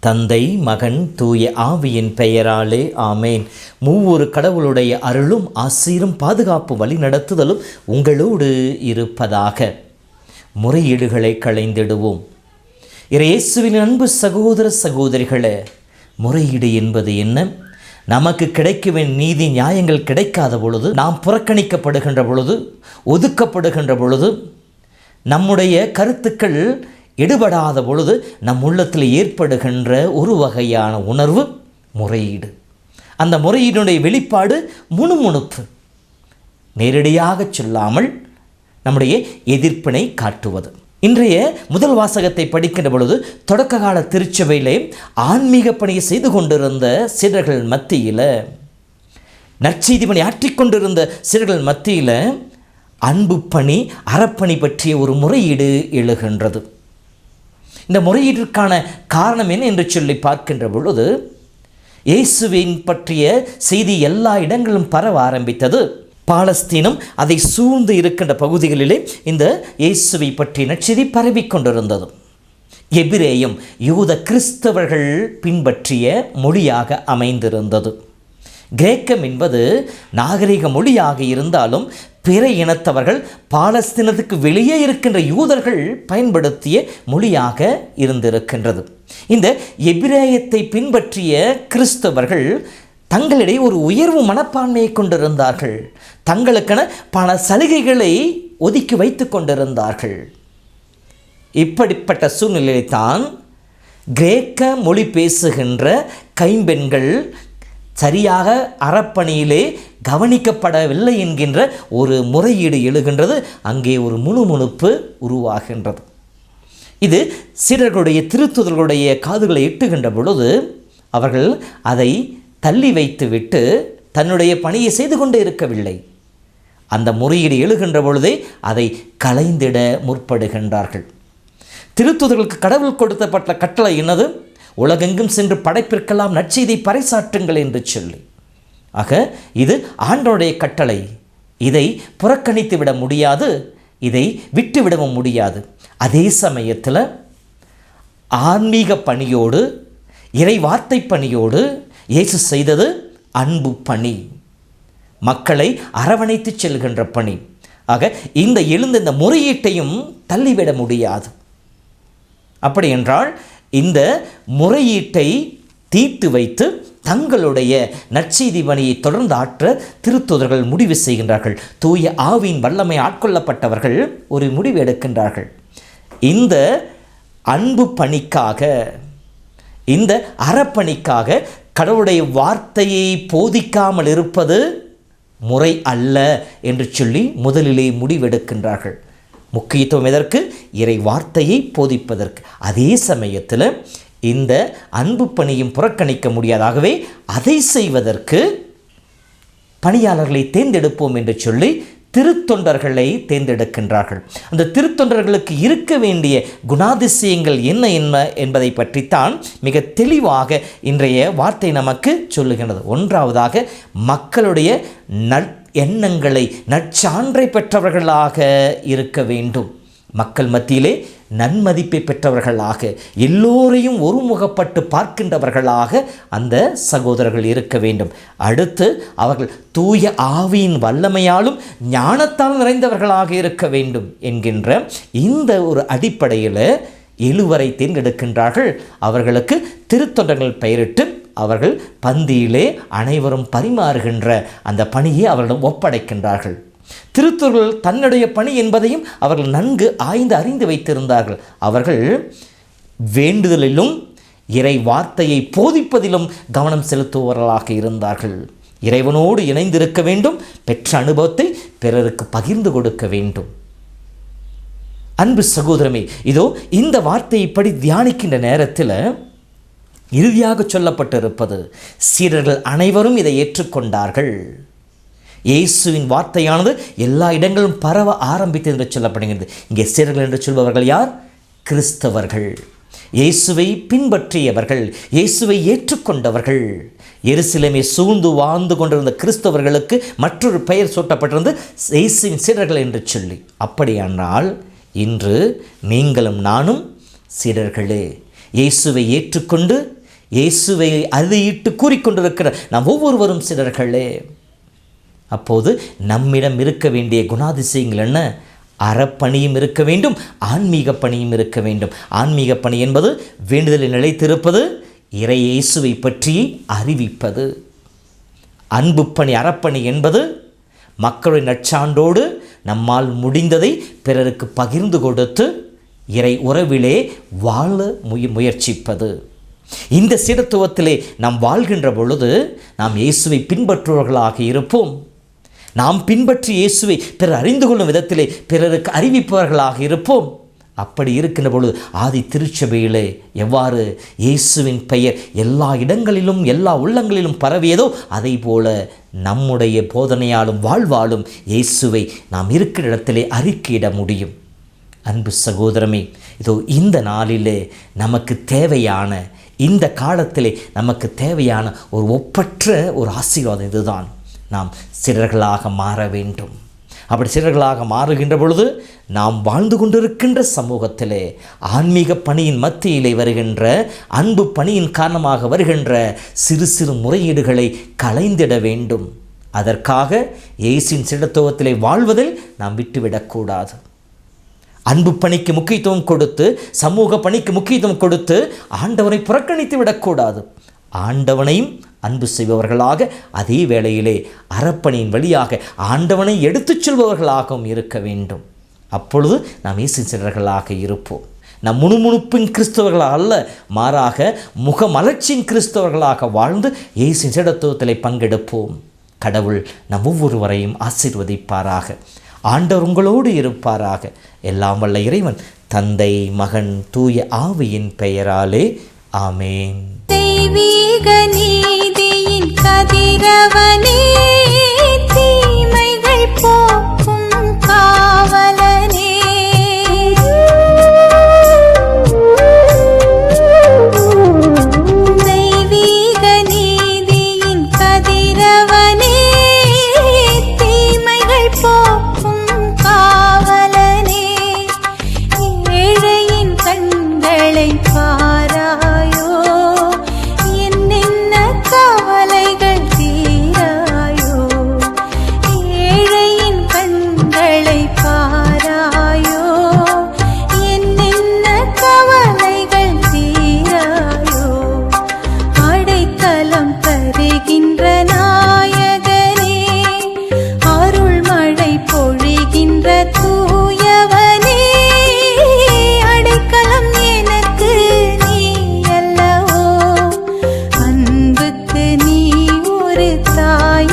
தந்தை, மகன், தூய ஆவியின் பெயராலே ஆமேன். மூவொரு கடவுளுடைய அருளும் ஆசீரும் பாதுகாப்பு வழி நடத்துதலும் உங்களோடு இருப்பதாக. முறையீடுகளை களைந்திடுவோம். இயேசுவின் அன்பு சகோதர சகோதரிகளே, முறையீடு என்பது என்ன? நமக்கு கிடைக்க வேண்டிய நீதி நியாயங்கள் கிடைக்காத பொழுது, நாம் புறக்கணிக்கப்படுகின்ற பொழுது, ஒதுக்கப்படுகின்ற பொழுது, நம்முடைய கருத்துக்கள் எடுபடாத பொழுது நம் உள்ளத்தில் ஏற்படுகின்ற ஒரு வகையான உணர்வு முறையீடு. அந்த முறையீடுடைய வெளிப்பாடு முணுமுணுப்பு. நேரடியாக சொல்லாமல் நம்முடைய எதிர்ப்பினை காட்டுவது. இன்றைய முதல் வாசகத்தை படிக்கின்ற பொழுது தொடக்க கால திருச்சபையிலே ஆன்மீக பணியை செய்து கொண்டிருந்த சீடர்கள் மத்தியில், நற்செய்தி பணி ஆற்றிக்கொண்டிருந்த சீடர்கள் மத்தியில் அன்பு பணி, அறப்பணி பற்றிய ஒரு முறையீடு எழுகின்றது. இந்த முறையீட்டிற்கான காரணம் என்ன என்று சொல்லி பார்க்கின்ற பொழுது, இயேசுவின் பற்றிய செய்தி எல்லா இடங்களிலும் பரவ ஆரம்பித்தது. பாலஸ்தீனம் அதை சூழ்ந்து இருக்கின்ற பகுதிகளிலே இந்த இயேசுவை பற்றிய நற்செய்தி பரவி கொண்டிருந்தது. எபிரேயம் யூத கிறிஸ்தவர்கள் பின்பற்றிய மொழியாக அமைந்திருந்தது. கிரேக்கம் என்பது நாகரிக மொழியாக இருந்தாலும் பிற இனத்தவர்கள் பாலஸ்தீனத்துக்கு வெளியே இருக்கின்ற யூதர்கள் பயன்படுத்திய மொழியாக இருந்திருக்கின்றது. இந்த எபிரேயத்தை பின்பற்றிய கிறிஸ்தவர்கள் தங்களிடையே ஒரு உயர்வு மனப்பான்மையை கொண்டிருந்தார்கள். தங்களுக்கென பல சலுகைகளை ஒதுக்கி வைத்து கொண்டிருந்தார்கள். இப்படிப்பட்ட சூழ்நிலையில்தான் கிரேக்க மொழி பேசுகின்ற கைம்பெண்கள் சரியாக அறப்பணியிலே கவனிக்கப்படவில்லை என்கின்ற ஒரு முறையீடு எழுகின்றது. அங்கே ஒரு முணுமுணுப்பு உருவாகின்றது. இது சீடர்களுடைய திருத்துதர்களுடைய காதுகளை எட்டுகின்ற பொழுது அவர்கள் அதை தள்ளி வைத்துவிட்டு தன்னுடைய பணியை செய்து கொண்டே இருக்கவில்லை. அந்த முறையீடு எழுகின்ற பொழுதே அதை களைந்திட முற்படுகின்றார்கள். திருத்துதர்களுக்கு கடவுள் கொடுத்தப்பட்ட கட்டளை என்னது? உலகெங்கும் சென்று படைப்பிற்கெல்லாம் நற்செய்தியை பறைசாற்றுங்கள் என்று சொல்லி. ஆக இது ஆண்டவருடைய கட்டளை. இதை புறக்கணித்து விட முடியாது, இதை விட்டுவிடவும் முடியாது. அதே சமயத்தில் ஆன்மீக பணியோடு, இறை வார்த்தை பணியோடு இயேசு செய்தது அன்பு பணி, மக்களை அரவணைத்து செல்கின்ற பணி. ஆக இந்த எழுந்த இந்த முறையீட்டையும் தள்ளிவிட முடியாது. அப்படி என்றால் இந்த முறையீட்டை தீர்த்து வைத்து தங்களுடைய நற்செய்தி பணியை தொடர்ந்து ஆற்ற திருத்தூதர்கள் முடிவு செய்கின்றார்கள். தூய ஆவியின் வல்லமை ஆட்கொள்ளப்பட்டவர்கள் ஒரு முடிவு எடுக்கின்றார்கள். இந்த அன்பு பணிக்காக, இந்த அறப்பணிக்காக கடவுளுடைய வார்த்தையை போதிக்காமல் இருப்பது முறை அல்ல என்று சொல்லி முதலிலே முடிவெடுக்கின்றார்கள். முக்கியத்துவம் எதற்கு? இறை வார்த்தையை போதிப்பதற்கு. அதே சமயத்தில் இந்த அன்பு பணியும் புறக்கணிக்க முடியாதாகவே அதை செய்வதற்கு பணியாளர்களை தேர்ந்தெடுப்போம் என்று சொல்லி திருத்தொண்டர்களை தேர்ந்தெடுக்கின்றார்கள். அந்த திருத்தொண்டர்களுக்கு இருக்க வேண்டிய குணாதிசயங்கள் என்ன என்பதை பற்றித்தான் மிக தெளிவாக இன்றைய வார்த்தை நமக்கு சொல்லுகின்றது. ஒன்றாவதாக, மக்களுடைய எண்ணங்களை நற்சான்றை பெற்றவர்களாக இருக்க வேண்டும். மக்கள் மத்தியிலே நன்மதிப்பை பெற்றவர்களாக, எல்லோரையும் ஒருமுகப்பட்டு பார்க்கின்றவர்களாக அந்த சகோதரர்கள் இருக்க வேண்டும். அடுத்து அவர்கள் தூய ஆவியின் வல்லமையாலும் ஞானத்தால் நிறைந்தவர்களாக இருக்க வேண்டும் என்கின்ற இந்த ஒரு அடிப்படையில் 7 தேர்ந்தெடுக்கின்றார்கள். அவர்களுக்கு திருத்தொண்டர்கள் பெயரிட்டு அவர்கள் பந்தியிலே அனைவரும் பரிமாறுகின்ற அந்த பணியை அவர்களிடம் ஒப்படைக்கின்றார்கள். திருத்தூதர்கள் தன்னுடைய பணி என்பதையும் அவர்கள் நன்கு ஆய்ந்து அறிந்து வைத்திருந்தார்கள். அவர்கள் வேண்டுதலிலும் இறை வார்த்தையை போதிப்பதிலும் கவனம் செலுத்துபவர்களாக இருந்தார்கள். இறைவனோடு இணைந்திருக்க வேண்டும், பெற்ற அனுபவத்தை பிறருக்கு பகிர்ந்து கொடுக்க வேண்டும். அன்பு சகோதரமே, இதோ இந்த வார்த்தையை படி தியானிக்கின்ற நேரத்தில் இறுதியாக சொல்லப்பட்டிருப்பது, சீடர்கள் அனைவரும் இதை ஏற்றுக்கொண்டார்கள். இயேசுவின் வார்த்தையானது எல்லா இடங்களும் பரவ ஆரம்பித்தது என்று சொல்லப்படுகிறது. இங்கே சீடர்கள் என்று சொல்பவர்கள் யார்? கிறிஸ்தவர்கள், இயேசுவை பின்பற்றியவர்கள், இயேசுவை ஏற்றுக்கொண்டவர்கள். எருசலேமை சூழ்ந்து வாழ்ந்து கொண்டிருந்த கிறிஸ்தவர்களுக்கு மற்றொரு பெயர் சூட்டப்பட்டிருந்து இயேசுவின் சீடர்கள் என்று சொல்லி. அப்படியானால் இன்று நீங்களும் நானும் சீடர்களே. இயேசுவை ஏற்றுக்கொண்டு இயேசுவை அறுதியிட்டு கூறிக்கொண்டிருக்கிற நாம் ஒவ்வொருவரும் சீடர்களே. அப்போது நம்மிடம் இருக்க வேண்டிய குணாதிசயங்கள் என்ன? அறப்பணியும் இருக்க வேண்டும், ஆன்மீக பணியும் இருக்க வேண்டும். ஆன்மீக பணி என்பது வேண்டுதலில் நிலைத்திருப்பது, இறை இயேசுவை பற்றி அறிவிப்பது. அன்பு பணி, அறப்பணி என்பது மக்களுடைய நற்சான்றோடு நம்மால் முடிந்ததை பிறருக்கு பகிர்ந்து கொடுத்து இறை உறவிலே வாழ முயற்சிப்பது. இந்த சீடத்துவத்திலே நாம் வாழ்கின்ற பொழுது நாம் இயேசுவை பின்பற்றுவர்களாக இருப்போம். நாம் பின்பற்றி இயேசுவை பிறர் அறிந்து கொள்ளும் விதத்திலே பிறருக்கு அறிவிப்பவர்களாக இருப்போம். அப்படி இருக்கின்ற பொழுது ஆதி திருச்சபையிலே எவ்வாறு இயேசுவின் பெயர் எல்லா இடங்களிலும் எல்லா உள்ளங்களிலும் பரவியதோ அதை போல நம்முடைய போதனையாலும் வாழ்வாலும் இயேசுவை நாம் இருக்கிற இடத்திலே அறிக்கையிட முடியும். அன்பு சகோதரமே, இதோ இந்த நாளிலே நமக்கு தேவையான, இந்த காலத்திலே நமக்கு தேவையான ஒரு ஒப்பற்ற ஒரு ஆசீர்வாதம் இதுதான். நாம் சீடர்களாக மாற வேண்டும். அப்படி சீடர்களாக மாறுகின்ற பொழுது நாம் வாழ்ந்து கொண்டிருக்கின்ற சமூகத்திலே ஆன்மீக பணியின் மத்தியிலே வருகின்ற அன்பு பணியின் காரணமாக வருகின்ற சிறு சிறு முறையீடுகளை களைந்திட வேண்டும். அதற்காக இயேசுவின் சீடத்துவத்திலே வாழ்வதில் நாம் விட்டுவிடக்கூடாது. அன்பு பணிக்கு முக்கியத்துவம் கொடுத்து, சமூக பணிக்கு முக்கியத்துவம் கொடுத்து ஆண்டவனை புறக்கணித்து விடக்கூடாது. ஆண்டவனையும் அன்பு செய்பவர்களாக, அதே வேளையிலே அறப்பணியின் வழியாக ஆண்டவனை எடுத்துச் செல்பவர்களாகவும் இருக்க வேண்டும். அப்பொழுது நாம் இயேசுவின் சீடர்களாக இருப்போம். நம் முணுமுணுப்பின் கிறிஸ்தவர்களாக அல்ல, மாறாக முகமலர்ச்சியின் கிறிஸ்தவர்களாக வாழ்ந்து இயேசுவின் சீடத்துவத்திலே பங்கெடுப்போம். கடவுள் நம் ஒவ்வொருவரையும் ஆசீர்வதிப்பாராக. ஆண்டவர் உங்களோடு இருப்பாராக. எல்லாம் வல்ல இறைவன் தந்தை, மகன், தூய ஆவியின் பெயராலே ஆமேன். தெய்வீக நீதியின் கதிரவனே, தீமைகள் போக்கும் காவலனே, தெய்வீக நீதியின் கதிரவனே, தீமைகள் போக்கும் காவலனே, ஏழையின் கண்களை பாராயோ, என்னென்ன கவலைகள் தீராயோ, ஏழையின் கண்களை பாராயோ, என்னென்ன கவலைகள் தீராயோ, அடைக்கலம் தருகின்ற நாயகனே, அருள்மழை பொழிகின்ற தூயவனே, அடைக்கலம் எனக்கு நீ அல்லவோ, அன்புக்கு நீ ஒரு தாய்